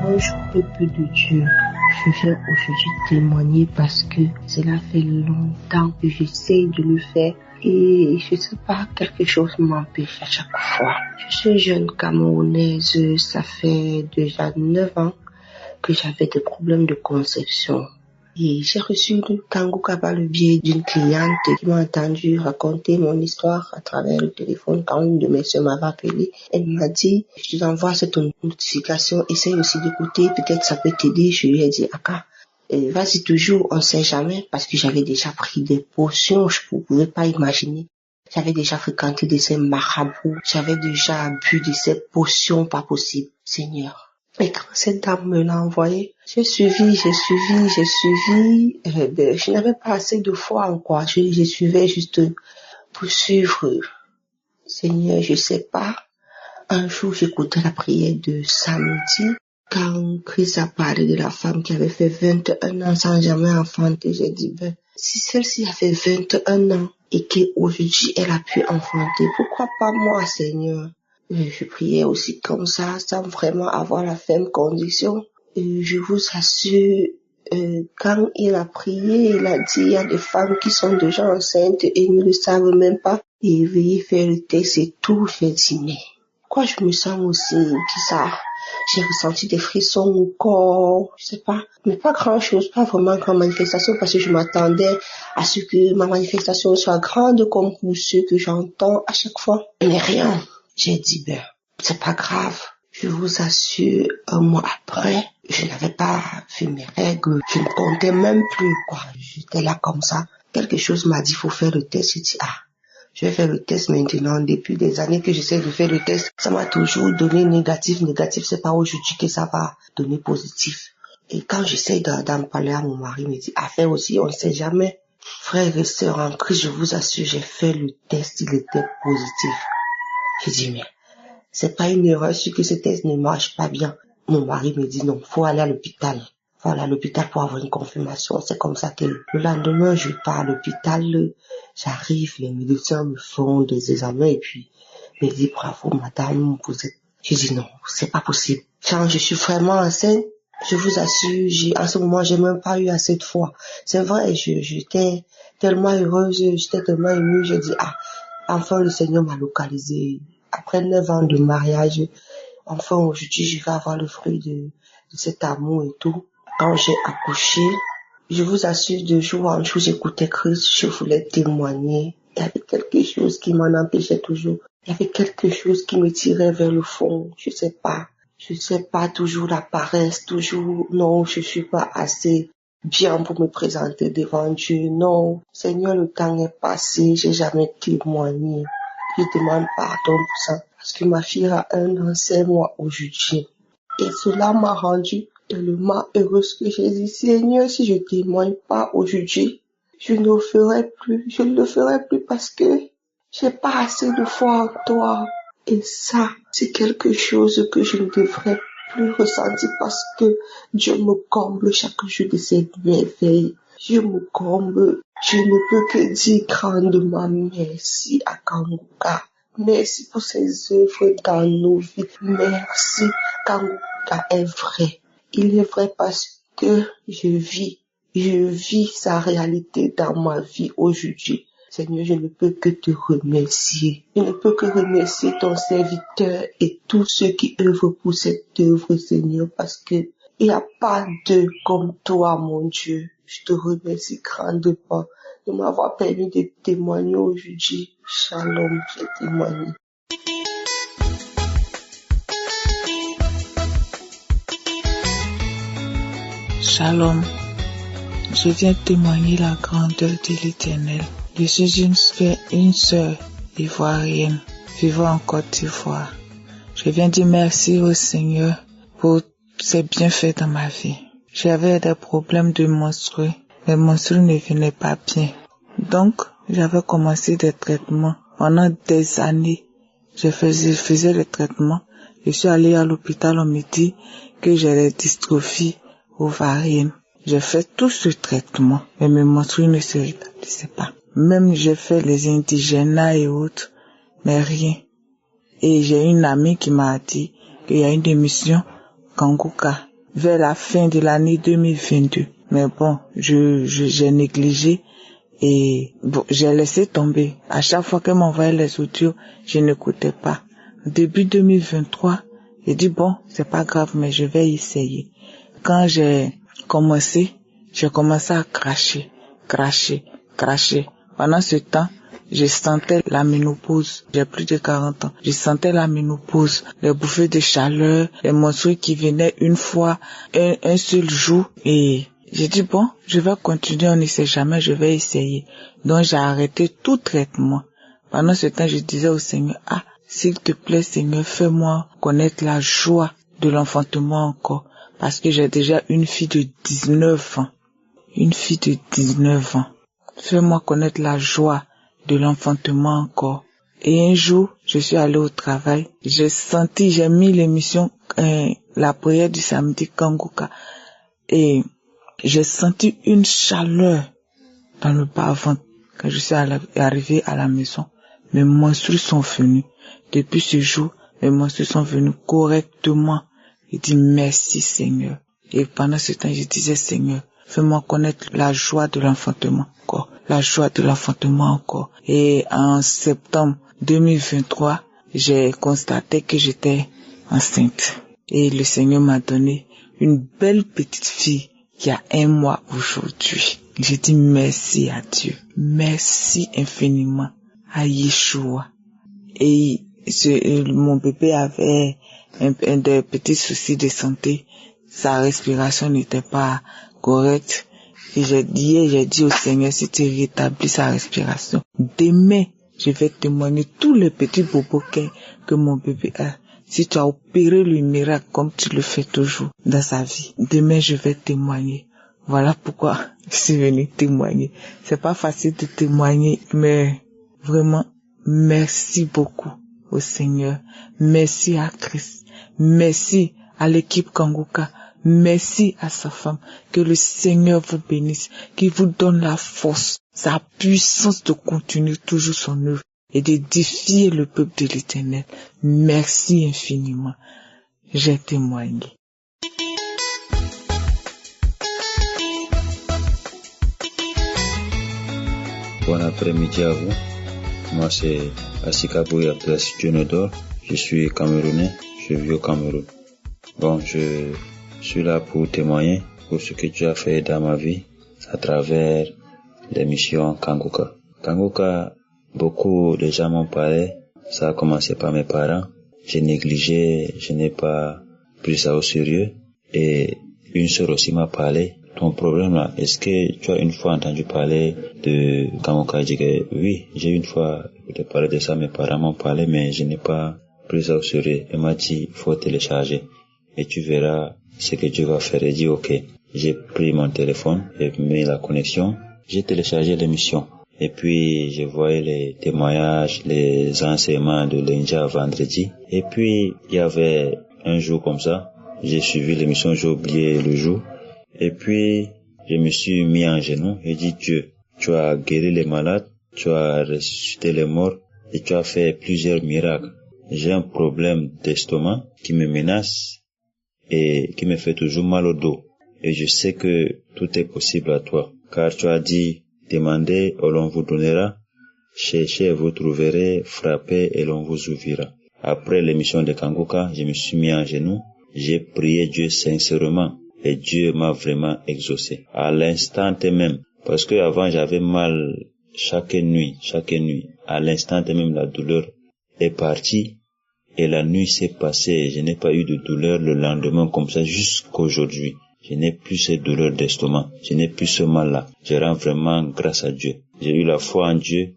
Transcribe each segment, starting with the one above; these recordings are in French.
Ange peuple de Dieu, je viens aujourd'hui témoigner parce que cela fait longtemps que j'essaie de le faire et je sais pas, quelque chose m'empêche à chaque fois. Je suis jeune Camerounaise, ça fait déjà 9 ans que j'avais des problèmes de conception. Et j'ai reçu le Kanguka par le biais d'une cliente qui m'a entendu raconter mon histoire à travers le téléphone quand une de mes soeurs m'avait appelé. Elle m'a dit, je t'envoie cette notification, essaye aussi d'écouter, peut-être ça peut t'aider. Je lui ai dit, Aka, vas-y toujours, on sait jamais, parce que j'avais déjà pris des potions, je ne pouvais pas imaginer. J'avais déjà fréquenté de ces marabouts, j'avais déjà bu de ces potions, pas possible, Seigneur. Et quand cette dame me l'a envoyé, j'ai suivi. Je n'avais pas assez de foi en quoi. Je suivais juste pour suivre. Seigneur, je sais pas. Un jour, j'écoutais la prière de samedi. Quand Christ a parlé de la femme qui avait fait 21 ans sans jamais enfanter, j'ai dit, si celle-ci a fait 21 ans et qu'aujourd'hui elle a pu enfanter, pourquoi pas moi, Seigneur? Je priais aussi comme ça, sans vraiment avoir la ferme condition. Et je vous assure, quand il a prié, il a dit, il y a des femmes qui sont déjà enceintes et ne le savent même pas. Et veuillez faire le test et tout. J'ai dit, mais pourquoi je me sens aussi bizarre? J'ai ressenti des frissons au corps, je sais pas, mais pas grand chose, pas vraiment grande manifestation parce que je m'attendais à ce que ma manifestation soit grande comme pour ceux que j'entends à chaque fois. Mais rien. J'ai dit, c'est pas grave. Je vous assure, un mois après, je n'avais pas fait mes règles. Je ne comptais même plus, quoi. J'étais là comme ça. Quelque chose m'a dit, faut faire le test. J'ai dit, je vais faire le test maintenant. Depuis des années que j'essaie de faire le test, ça m'a toujours donné négatif. C'est pas aujourd'hui que ça va donner positif. Et quand j'essaie d'en parler à mon mari, il me dit, faire aussi, on ne sait jamais. Frères et sœurs en Christ, je vous assure, j'ai fait le test, il était positif. J'ai dit, mais c'est pas une erreur, c'est que ce test ne marche pas bien. Mon mari me dit, non, faut aller à l'hôpital. Faut aller à l'hôpital pour avoir une confirmation. C'est comme ça que le lendemain, je pars à l'hôpital. J'arrive, les médecins me font des examens et puis me disent, bravo madame, vous êtes... Je dis, non, c'est pas possible. Quand je suis vraiment enceinte, je vous assure, en ce moment, j'ai même pas eu assez de foi. C'est vrai, j'étais tellement heureuse, j'étais tellement émue, j'ai dit, enfin le Seigneur m'a localisé. Après 9 ans de mariage, enfin aujourd'hui je vais avoir le fruit de cet amour et tout. Quand j'ai accouché, je vous assure, de jour en jour j'écoutais Christ, je voulais témoigner. Il y avait quelque chose qui m'en empêchait toujours. Il y avait quelque chose qui me tirait vers le fond. Je sais pas, toujours la paresse, toujours, non, je suis pas assez bien pour me présenter devant Dieu. Non, Seigneur, le temps est passé, j'ai jamais témoigné. Je demande pardon pour ça. Parce que ma fille a 1 an, 5 mois aujourd'hui. Et cela m'a rendu tellement heureuse que j'ai dit, Seigneur, si je témoigne pas aujourd'hui, je ne le ferai plus. Je ne le ferai plus parce que j'ai pas assez de foi en toi. Et ça, c'est quelque chose que je ne devrais plus ressentir parce que Dieu me comble chaque jour de ses merveilles. Dieu me comble. Je ne peux que dire grandement merci à Kanguka. Merci pour ses œuvres dans nos vies. Merci. Kanguka est vrai. Il est vrai parce que je vis sa réalité dans ma vie aujourd'hui. Seigneur, je ne peux que te remercier. Je ne peux que remercier ton serviteur et tous ceux qui œuvrent pour cette œuvre, Seigneur, parce que il n'y a pas de comme toi, mon Dieu. Je te remercie grandement de m'avoir permis de témoigner aujourd'hui. Shalom, j'ai témoigné. Shalom, je viens témoigner la grandeur de l'Éternel. Je suis une sœur ivoirienne vivant en Côte d'Ivoire. Je viens dire merci au Seigneur pour ses bienfaits dans ma vie. J'avais des problèmes de menstrues. Mes menstrues ne venaient pas bien. Donc, j'avais commencé des traitements. Pendant des années, je faisais des traitements. Je suis allée à l'hôpital, on me dit que j'ai des dystrophies ovariennes. J'ai fait tout ce traitement, mais mes menstrues ne se rétablissaient pas. Même j'ai fait les indigénats et autres, mais rien. Et j'ai une amie qui m'a dit qu'il y a une émission Kanguka vers la fin de l'année 2022. Mais bon, j'ai négligé et bon, j'ai laissé tomber. À chaque fois qu'elle m'envoyait les audios, je n'écoutais pas. Début 2023, j'ai dit bon, c'est pas grave, mais je vais essayer. Quand j'ai commencé à cracher. Pendant ce temps, je sentais la ménopause. J'ai plus de 40 ans. Je sentais la ménopause, les bouffées de chaleur, les menstrues qui venaient une fois, un seul jour. Et j'ai dit bon, je vais continuer, on ne sait jamais, je vais essayer. Donc j'ai arrêté tout traitement. Pendant ce temps, je disais au Seigneur, s'il te plaît Seigneur, fais-moi connaître la joie de l'enfantement encore. Parce que j'ai déjà une fille de 19 ans. Fais-moi connaître la joie de l'enfantement encore. Et un jour, je suis allée au travail. J'ai mis l'émission, la prière du samedi Kanguka. Et j'ai senti une chaleur dans le bas-ventre. Quand je suis arrivée à la maison, mes menstrues sont venues. Depuis ce jour, mes menstrues sont venues correctement. Je dis merci Seigneur. Et pendant ce temps, je disais Seigneur, fais-moi connaître la joie de l'enfantement encore. La joie de l'enfantement encore. Et en septembre 2023, j'ai constaté que j'étais enceinte. Et le Seigneur m'a donné une belle petite fille qui a 1 mois aujourd'hui. J'ai dit merci à Dieu. Merci infiniment à Yeshua. Et mon bébé avait des petits soucis de santé. Sa respiration n'était pas correcte. Et j'ai dit au Seigneur, si tu rétablis sa respiration, demain, je vais témoigner tous les petits bobos que mon bébé a. Si tu as opéré le miracle comme tu le fais toujours dans sa vie, demain je vais témoigner. Voilà pourquoi je suis venue témoigner. C'est pas facile de témoigner, mais vraiment, merci beaucoup au Seigneur. Merci à Christ. Merci à l'équipe Kanguka. Merci à sa femme. Que le Seigneur vous bénisse, qu'il vous donne la force, sa puissance de continuer toujours son œuvre et de défier le peuple de l'Éternel. Merci infiniment. J'ai témoigné. Bon après-midi à vous. Moi c'est Asika Boy Abdas Dionodor. Je suis camerounais. Je vis au Cameroun. Bon, je suis là pour témoigner pour ce que tu as fait dans ma vie à travers l'émission Kanguka. Kanguka, beaucoup de gens m'ont parlé. Ça a commencé par mes parents. J'ai négligé, je n'ai pas pris ça au sérieux. Et une sœur aussi m'a parlé. Ton problème là, est-ce que tu as une fois entendu parler de Kanguka? J'ai dit oui, j'ai une fois écouté parler de ça. Mes parents m'ont parlé, mais je n'ai pas pris ça au sérieux. Elle m'a dit, faut télécharger. Et tu verras ce que Dieu va faire. Et dit ok. J'ai pris mon téléphone, j'ai mis la connexion, j'ai téléchargé l'émission. Et puis, je voyais les témoignages, les enseignements de lundi à vendredi. Et puis, il y avait un jour comme ça, j'ai suivi l'émission, j'ai oublié le jour. Et puis, je me suis mis en genoux et dit Dieu, tu as guéri les malades, tu as ressuscité les morts et tu as fait plusieurs miracles. J'ai un problème d'estomac qui me menace et qui me fait toujours mal au dos. Et je sais que tout est possible à toi, car tu as dit, demandez et l'on vous donnera, cherchez et vous trouverez, frappez et l'on vous ouvrira. Après l'émission de Kanguka, je me suis mis en genoux, j'ai prié Dieu sincèrement et Dieu m'a vraiment exaucé. À l'instant même, parce que avant j'avais mal chaque nuit. À l'instant même la douleur est partie et la nuit s'est passée. Je n'ai pas eu de douleur le lendemain comme ça jusqu'aujourd'hui. Je n'ai plus ces douleurs d'estomac. Je n'ai plus ce mal-là. Je rends vraiment grâce à Dieu. J'ai eu la foi en Dieu.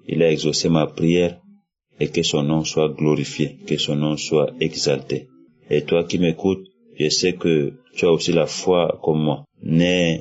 Il a exaucé ma prière et que son nom soit glorifié, que son nom soit exalté. Et toi qui m'écoutes, je sais que tu as aussi la foi comme moi. Ne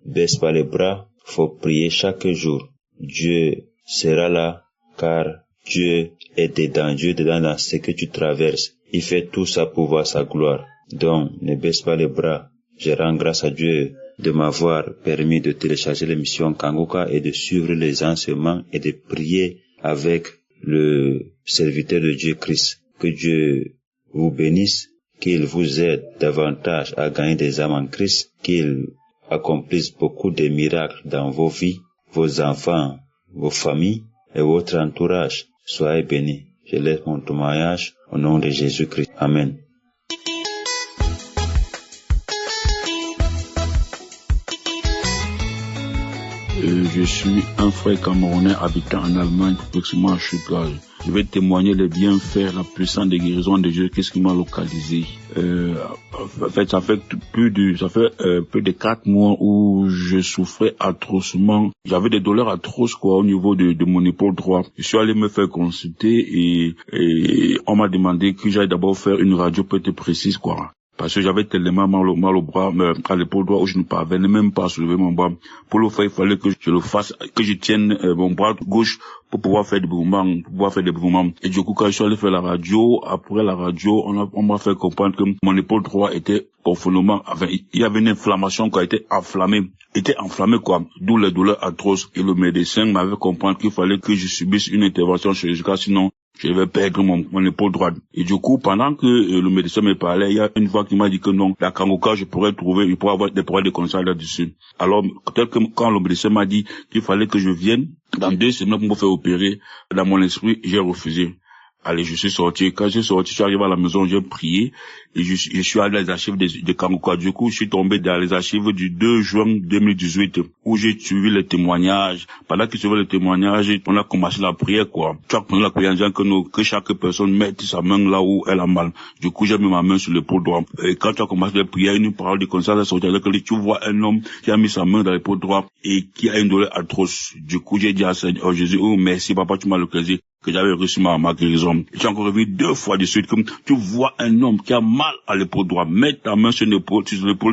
baisse pas les bras. Faut prier chaque jour. Dieu sera là car Dieu est dedans. Dieu est dedans dans ce que tu traverses. Il fait tout ça pour voir sa gloire. Donc, ne baisse pas les bras. Je rends grâce à Dieu de m'avoir permis de télécharger l'émission Kanguka et de suivre les enseignements et de prier avec le serviteur de Dieu Christ. Que Dieu vous bénisse, qu'il vous aide davantage à gagner des âmes en Christ, qu'il accomplisse beaucoup de miracles dans vos vies, vos enfants, vos familles et votre entourage. Soyez bénis. Je laisse mon témoignage au nom de Jésus-Christ. Amen. Je suis un frère camerounais habitant en Allemagne, précisément à Stuttgart. Je vais témoigner les bienfaits, la puissance des guérisons de Dieu, qu'est-ce qui m'a localisé. En fait, ça fait plus de 4 mois où je souffrais atrocement. J'avais des douleurs atroces, au niveau de mon épaule droite. Je suis allé me faire consulter et on m'a demandé que j'aille d'abord faire une radio peut-être précise, Parce que j'avais tellement mal au bras, à l'épaule droite, où je ne parvenais même pas à soulever mon bras. Pour le faire, il fallait que je le fasse, que je tienne mon bras gauche pour pouvoir faire des mouvements, Et du coup, quand je suis allé faire la radio, après la radio, on m'a fait comprendre que mon épaule droite était profondément, il y avait une inflammation, était enflammée, d'où les douleurs atroces. Et le médecin m'avait compris qu'il fallait que je subisse une intervention chirurgicale, sinon je vais perdre mon épaule droite. Et du coup, pendant que le médecin me parlait, il y a une fois qui m'a dit que non, la Kangoka, je pourrais avoir des problèmes de conscience là-dessus. Alors, quand le médecin m'a dit qu'il fallait que je vienne dans 2 semaines pour me faire opérer, dans mon esprit, j'ai refusé. Allez, je suis sorti. Quand je suis arrivé à la maison, j'ai prié et je suis allé dans les archives de Kangoka. Du coup, je suis tombé dans les archives du 2 juin 2018 où j'ai suivi les témoignages. Pendant que je suivais les témoignages, on a commencé la prière, Tu as commencé la prière en disant que chaque personne mette sa main là où elle a mal. Du coup, j'ai mis ma main sur l'épaule droite. Et quand tu as commencé la prière, une parole de conscience a sorti avec lui. Tu vois un homme qui a mis sa main dans l'épaule droite et qui a une douleur atroce. Du coup, j'ai dit à Seigneur Jésus, oh merci papa, tu m'as localisé, que j'avais reçu ma guérison. J'ai encore revu 2 fois de suite, comme tu vois un homme qui a mal à l'épaule droite, mets ta main sur l'épaule,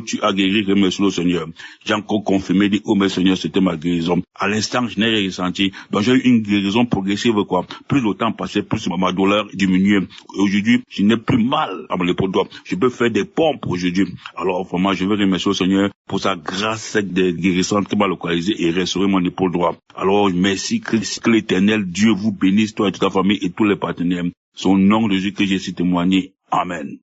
tu as guéri, remercie le Seigneur. J'ai encore confirmé, dit, oh mais Seigneur, c'était ma guérison. À l'instant, je n'ai rien ressenti. Donc j'ai eu une guérison progressive, Plus le temps passait, plus ma douleur diminuait. Aujourd'hui, je n'ai plus mal à l'épaule droite. Je peux faire des pompes aujourd'hui. Alors, vraiment, je veux remercier le Seigneur pour sa grâce de guérison qui m'a localisé et restaurer mon épaule droite. Alors, merci que l'Éternel Dieu vous bénisse, toi et toute ta famille et tous les partenaires. C'est au nom de Jésus que j'ai su témoigner. Amen.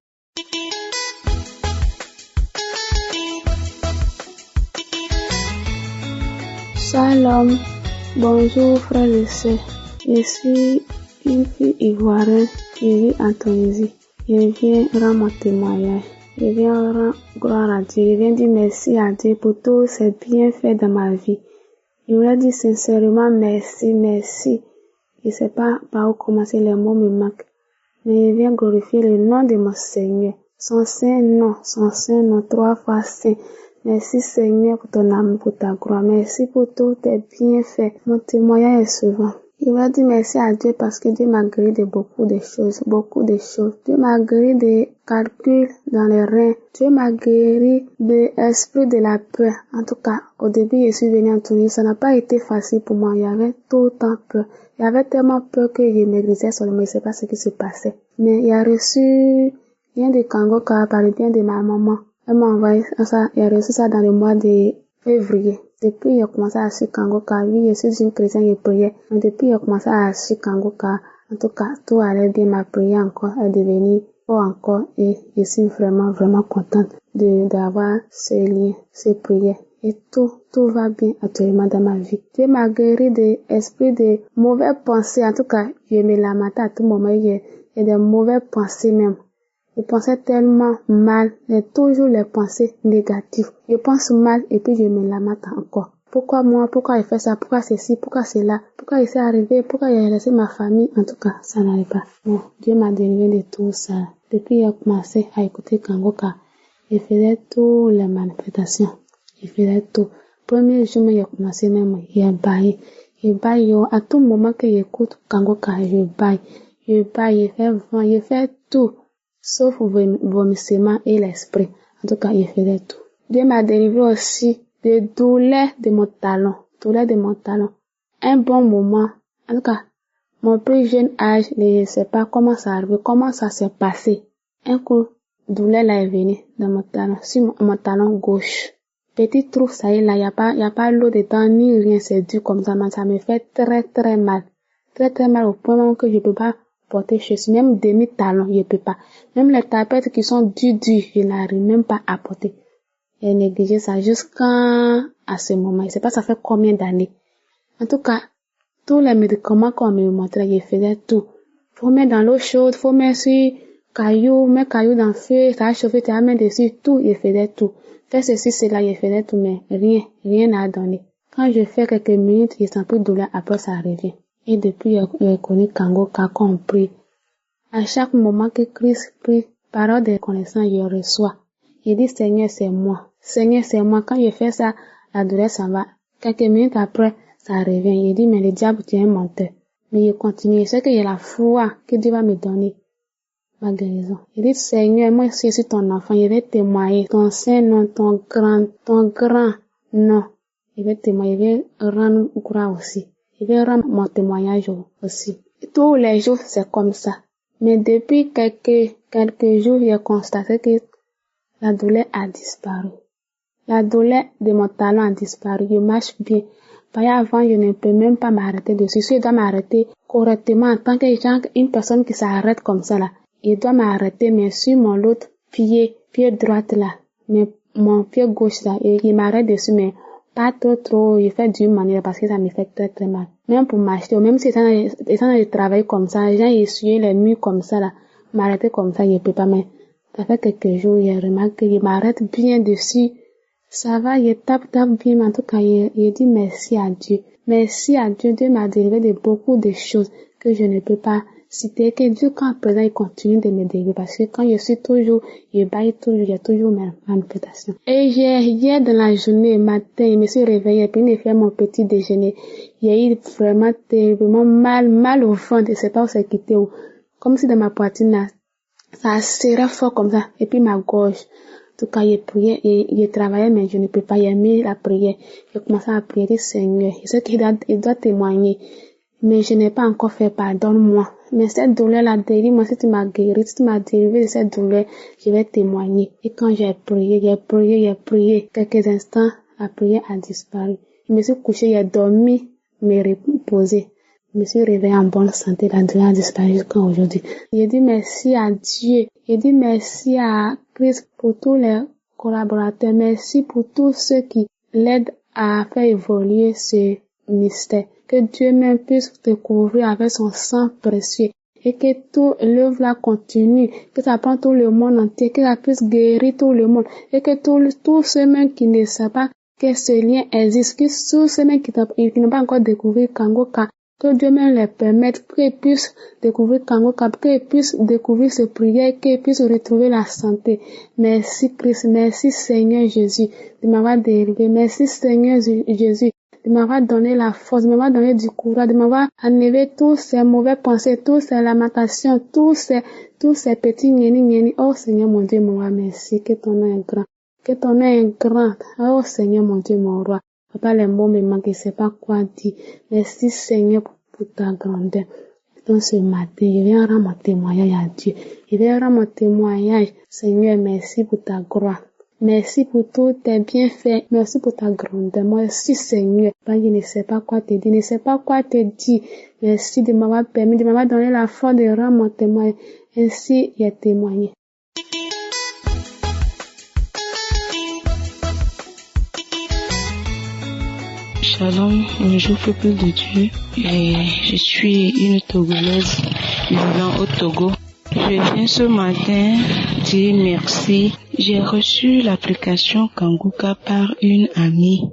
Shalom, bonjour frères et sœurs. Je suis une fille ivoirienne qui vit en Tunisie. Je viens rendre mon témoignage. Je viens rendre gloire à Dieu. Je viens dire merci à Dieu pour tous ses bienfaits dans ma vie. Je voulais dire sincèrement merci. Je sais pas par où commencer, les mots me manquent. Mais je viens glorifier le nom de mon Seigneur. Son saint nom, 3 fois saint. Merci Seigneur pour ton amour, pour ta gloire. Merci pour tous tes bienfaits. Mon témoignage est suivant. Je voulais dire merci à Dieu parce que Dieu m'a guéri de beaucoup de choses. Dieu m'a guéri des calculs dans les reins. Dieu m'a guéri de l'esprit de la peur. En tout cas, au début, je suis venue en Tunisie. Ça n'a pas été facile pour moi. Il y avait tout le temps peur. Il y avait tellement peur que je m'égrisais seulement. Je ne sais pas ce qui se passait. Mais il a reçu bien de Kangoka par le bien de ma maman. Elle m'a envoyé ça. Il a reçu ça dans le mois de février. Depuis, il a commencé à suivre Kangoka. Oui, je suis une chrétienne, je priais. Mais depuis, il a commencé à suivre Kangoka. En tout cas, tout allait bien. Ma prière encore est devenue fort encore. Et je suis vraiment contente d'avoir ce lien, ces prières. Et tout va bien actuellement dans ma vie. Dieu m'a guéri de l'esprit de mauvaises pensées. En tout cas, je me lamentais à tout moment. Il y a des mauvaises pensées même. Je pensais tellement mal, mais toujours les pensées négatives. Je pense mal et puis je me lamente encore. Pourquoi moi? Pourquoi il fait ça? Pourquoi ceci? Pourquoi cela? Pourquoi il s'est arrivé? Pourquoi il a laissé ma famille? En tout cas, ça n'allait pas. Bon, Dieu m'a délivré de tout ça. Depuis, il a commencé à écouter Kangoka. Il faisait toutes les manifestations. Il faisait tout. Premier jour, il a commencé même, il a baillé. À tout moment que j'écoute Kangoka, je baille, il fait vent, il fait tout. Sauf vomissement et l'esprit. En tout cas, il faisait tout. Dieu m'a délivré aussi de douleurs de mon talon. Un bon moment. En tout cas, mon plus jeune âge, je ne sais pas comment ça arrive, comment ça s'est passé. Un coup, douleur là est venue dans mon talon, sur mon talon gauche. Petit trou, ça y est là, y a pas l'eau dedans, ni rien, c'est dur comme ça, mais ça me fait très mal. Très mal au point que je peux pas porter chaussures, même demi-talons, je peux pas. Même les tapettes qui sont dures, je n'arrive même pas à porter. J'ai négligé ça jusqu'à ce moment. Je sais pas ça fait combien d'années. En tout cas, tous les médicaments qu'on me montrait, je faisais tout. Faut mettre dans l'eau chaude, faut mettre sur cailloux, mettre cailloux dans le feu, ça va chauffer, tu vas mettre dessus, tout, je faisais tout. Fais ceci, cela, je faisais tout, mais rien n'a donné. Quand je fais quelques minutes, je sens plus de douleur, après ça revient. Et depuis, j'ai connu Kangoka compris. À chaque moment que Christ prie, parole de reconnaissance, je reçois. Je dis, Seigneur, c'est moi. Seigneur, c'est moi. Quand je fais ça, la douleur s'en va. Quelques minutes après, ça revient. Je dis, mais le diable, tu es un menteur. Mais je continue. Je sais que j'ai la foi que Dieu va me donner ma guérison. Je dis, Seigneur, moi, je suis ton enfant. Je vais témoigner. Ton saint nom, ton grand nom. Je vais témoigner. Je vais rendre gloire aussi. Je vais rendre mon témoignage aussi. Tous les jours, c'est comme ça. Mais depuis quelques jours, j'ai constaté que la douleur a disparu. La douleur de mon talon a disparu. Je marche bien. Parce qu'avant, je ne peux même pas m'arrêter dessus. Si je dois m'arrêter correctement en tant une personne qui s'arrête comme ça là, je dois m'arrêter, mais sur mon autre pied droite là, mais mon pied gauche là, il m'arrête dessus, mais pas trop, je fais d'une manière parce que ça me fait très très mal. Même pour marcher, même si étant de travailler comme ça, les gens essuyer les murs comme ça là, m'arrêter comme ça, je peux pas, mais ça fait quelques jours, je remarque que je m'arrête bien dessus. Ça va, je tape bien, mais en tout cas, je dis merci à Dieu. Merci à Dieu, Dieu m'a délivré de beaucoup de choses que je ne peux pas citer, que Dieu, quand présent, il continue de me délivrer, parce que quand je suis toujours, je baille toujours, j'ai toujours mes manifestations. Et hier dans la journée, matin, je me suis réveillée, puis j'ai fait mon petit déjeuner. J'ai eu vraiment terriblement mal au ventre, je sais pas où c'est quitté, comme si dans ma poitrine, là, ça serrait fort comme ça, et puis ma gorge. En tout cas, j'ai prié, j'ai travaillé, mais je ne peux pas, j'ai mis la prière. J'ai commencé à prier, dit Seigneur, je sais qu'il doit témoigner, mais je n'ai pas encore fait, pardonne-moi. Mais cette douleur-là, délivre-moi, si tu m'as guéri, si tu m'as délivré de cette douleur, je vais témoigner. Et quand j'ai prié, quelques instants, la prière a disparu. Je me suis couché, j'ai dormi, me reposer. Je me suis réveillée en bonne santé, la douleur a disparu jusqu'à aujourd'hui. J'ai dit merci à Dieu. J'ai dit merci à Christ pour tous les collaborateurs. Merci pour tous ceux qui l'aident à faire évoluer ce mystère. Que Dieu même puisse te couvrir avec son sang précieux. Et que tout l'œuvre continue. Que ça prenne tout le monde entier. Que ça puisse guérir tout le monde. Et que tous ceux même qui ne savent pas que ce lien existe. Que tous ceux même qui n'ont pas encore découvert Kangoka, que Dieu même les permette qu'ils puissent découvrir Kangoka, qu'ils puissent découvrir ses prières, qu'ils puissent retrouver la santé. Merci Christ, merci Seigneur Jésus de m'avoir délivré. Merci Seigneur Jésus de m'avoir donné la force, de m'avoir donné du courage, de m'avoir enlevé tous ces mauvaises pensées, toutes ces lamentations, tous ces petits nieni. Oh Seigneur mon Dieu, mon roi, merci, que ton nom est grand. Que ton nom est grand. Oh Seigneur mon Dieu, mon roi. Papa, les mots me manquent, je sais pas quoi dire. Merci Seigneur pour ta grandeur. Donc ce matin, je viens rendre mon témoignage à Dieu. Je viens rendre mon témoignage. Seigneur, merci pour ta gloire. Merci pour tous tes bienfaits. Merci pour ta grandeur. Merci Seigneur. Je ne sais pas quoi te dire, je ne sais pas quoi te dire. Merci de m'avoir permis, de m'avoir donné la force de rendre mon témoignage. Ainsi, j'ai témoigné. Shalom, bonjour peuple de Dieu. Je suis une Togolaise vivant au Togo. Je viens ce matin dire merci. J'ai reçu l'application Kangoka par une amie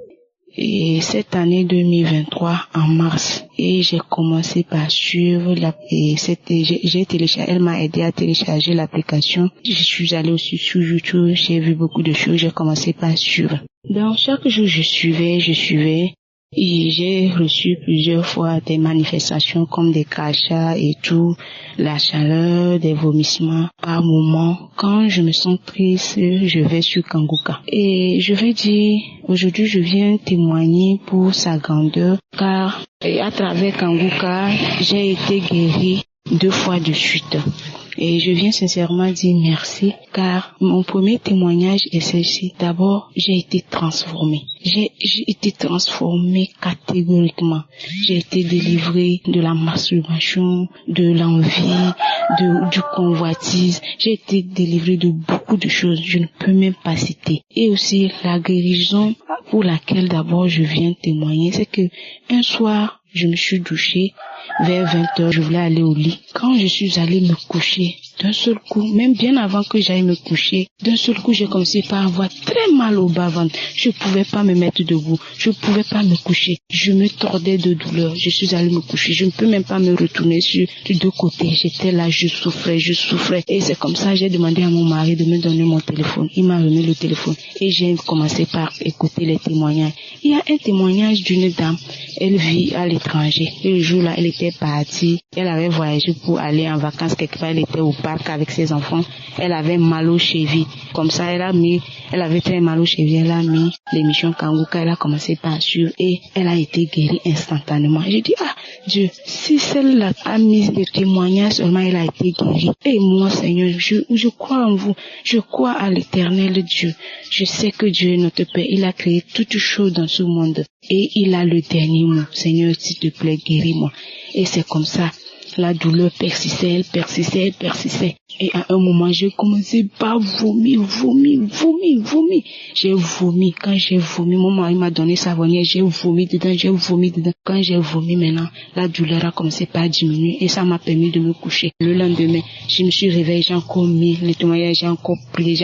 et cette année 2023 en mars, et j'ai commencé par suivre j'ai téléchargé, elle m'a aidé à télécharger l'application. Je suis allée aussi sur YouTube, j'ai vu beaucoup de choses, j'ai commencé par suivre. Donc chaque jour je suivais. Et j'ai reçu plusieurs fois des manifestations comme des crachats et tout, la chaleur, des vomissements. Par moments, quand je me sens triste, je vais sur Kangoka. Et je vais dire, aujourd'hui je viens témoigner pour sa grandeur, car à travers Kangoka, j'ai été guérie 2 fois de suite. Et je viens sincèrement dire merci, car mon premier témoignage est celle-ci. D'abord, j'ai été transformée. J'ai été transformée catégoriquement. J'ai été délivrée de la masturbation, de l'envie, du convoitise. J'ai été délivrée de beaucoup de choses. Je ne peux même pas citer. Et aussi, la guérison pour laquelle d'abord je viens témoigner, c'est que un soir, je me suis douchée. Vers 20h, je voulais aller au lit. Quand je suis allée me coucher, d'un seul coup, même bien avant que j'aille me coucher, d'un seul coup, j'ai commencé par avoir très mal au bas-ventre. Je pouvais pas me mettre debout. Je pouvais pas me coucher. Je me tordais de douleur. Je suis allée me coucher. Je ne peux même pas me retourner sur les deux côtés. J'étais là, je souffrais. Et c'est comme ça, j'ai demandé à mon mari de me donner mon téléphone. Il m'a remis le téléphone. Et j'ai commencé par écouter les témoignages. Il y a un témoignage d'une dame. Elle vit à l'étranger. Et le jour-là, elle était partie. Elle avait voyagé pour aller en vacances quelque part. Elle était au parc avec ses enfants. Elle avait mal aux chevilles. Comme ça, elle avait très mal aux chevilles. Elle a mis l'émission Kanguka. Elle a commencé par suivre et elle a été guérie instantanément. J'ai dit, Dieu, si celle-là a mis le témoignage seulement, elle a été guérie. Et moi, Seigneur, je crois en vous. Je crois à l'éternel Dieu. Je sais que Dieu est notre Père. Il a créé toutes choses dans ce monde. Et il a le dernier mot. Seigneur, s'il te plaît, guéris-moi. Et c'est comme ça. La douleur persistait. Et à un moment, j'ai commencé par vomir. J'ai vomi. Quand j'ai vomi, mon mari m'a donné savonnière. J'ai vomi dedans. Quand j'ai vomi maintenant, la douleur a commencé par diminuer. Et ça m'a permis de me coucher. Le lendemain, je me suis réveillée, j'ai encore mis le témoignage, j'ai encore prié.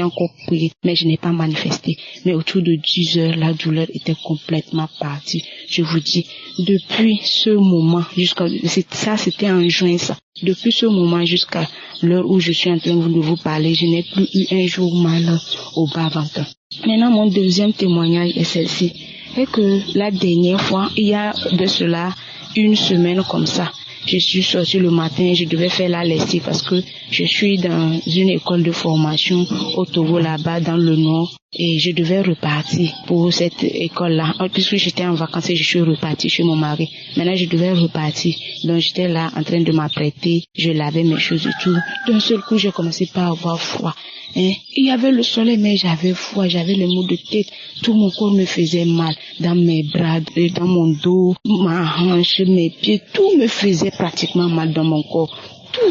Mais je n'ai pas manifesté. Mais autour de 10 heures, la douleur était complètement partie. Je vous dis, depuis ce moment, c'était en juin ça. Depuis ce moment jusqu'à l'heure où je suis en train de vous parler, je n'ai plus eu un jour mal au bas-ventre. Maintenant, mon deuxième témoignage est celle-ci. Et que la dernière fois, il y a de cela une semaine comme ça, je suis sortie le matin, je devais faire la lessive parce que je suis dans une école de formation au Togo là-bas dans le nord et je devais repartir pour cette école-là. Puisque j'étais en vacances et je suis repartie chez mon mari. Maintenant je devais repartir. Donc j'étais là en train de m'apprêter, je lavais mes choses et tout. D'un seul coup j'ai commencé par avoir froid. Il y avait le soleil mais j'avais froid, j'avais les maux de tête, tout mon corps me faisait mal, dans mes bras, dans mon dos, ma hanche, mes pieds, tout me faisait pratiquement mal dans mon corps.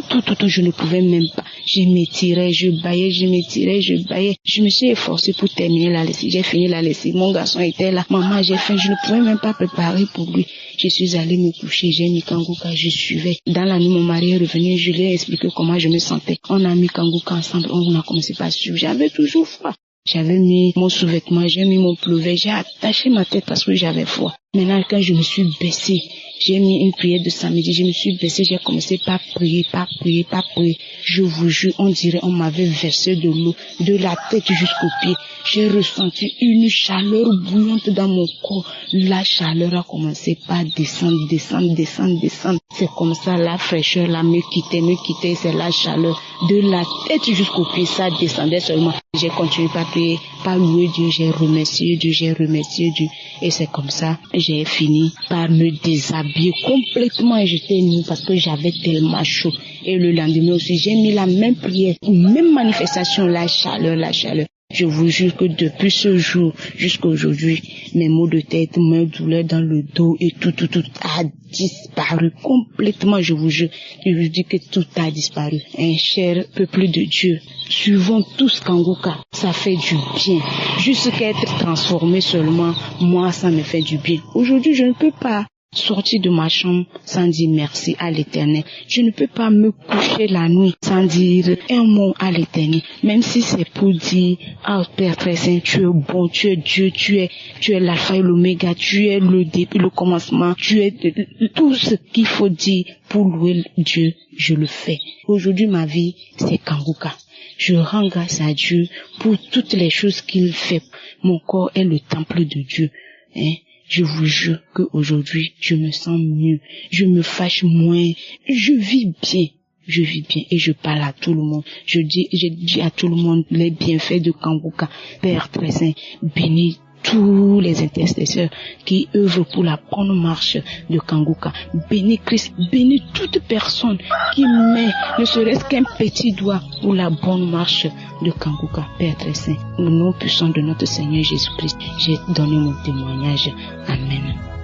Tout, je ne pouvais même pas. Je m'étirais, je baillais. Je me suis efforcée pour terminer la lessive. J'ai fini la lessive. Mon garçon était là. Maman, j'ai faim. Je ne pouvais même pas préparer pour lui. Je suis allée me coucher. J'ai mis Kanguka. Je suivais. Dans la nuit, mon mari est revenu. Je lui ai expliqué comment je me sentais. On a mis Kanguka ensemble. On a commencé par suivre. J'avais toujours froid. J'avais mis mon sous-vêtement, j'ai mis mon pleuvet, j'ai attaché ma tête parce que j'avais froid. Maintenant, quand je me suis baissée, j'ai mis une prière de samedi, je me suis baissée, j'ai commencé par prier. Je vous jure, on dirait on m'avait versé de l'eau, de la tête jusqu'aux pieds. J'ai ressenti une chaleur bouillante dans mon corps. La chaleur a commencé par descendre. C'est comme ça, la fraîcheur là me quittait, c'est la chaleur. De la tête jusqu'aux pieds, ça descendait seulement. J'ai continué par prier, par louer Dieu, j'ai remercié Dieu. Et c'est comme ça, j'ai fini par me déshabiller complètement et j'étais nue parce que j'avais tellement chaud. Et le lendemain aussi, j'ai mis la même prière, même manifestation, la chaleur. Je vous jure que depuis ce jour jusqu'à aujourd'hui, mes maux de tête, mes douleurs dans le dos et tout a disparu complètement, je vous jure. Je vous dis que tout a disparu. Un cher peuple de Dieu, suivons tous Kanguka, ça fait du bien. Juste qu'être transformé seulement, moi ça me fait du bien. Aujourd'hui, je ne peux pas sortir de ma chambre sans dire merci à l'Éternel. Je ne peux pas me coucher la nuit sans dire un mot à l'Éternel. Même si c'est pour dire, Père très saint, tu es bon, tu es Dieu, tu es l'alpha et l'oméga, tu es le début, le commencement, tu es tout ce qu'il faut dire pour louer Dieu, je le fais. Aujourd'hui, ma vie, c'est Kanguka. Je rends grâce à Dieu pour toutes les choses qu'il fait. Mon corps est le temple de Dieu. Je vous jure qu'aujourd'hui, je me sens mieux, je me fâche moins, je vis bien et je parle à tout le monde. Je dis à tout le monde les bienfaits de Kanguka. Père très saint, bénis tous les intercesseurs qui œuvrent pour la bonne marche de Kanguka. Bénis Christ, bénis toute personne qui met ne serait-ce qu'un petit doigt pour la bonne marche de Kanguka. Père très saint, au nom puissant de notre Seigneur Jésus-Christ, j'ai donné mon témoignage. Amen.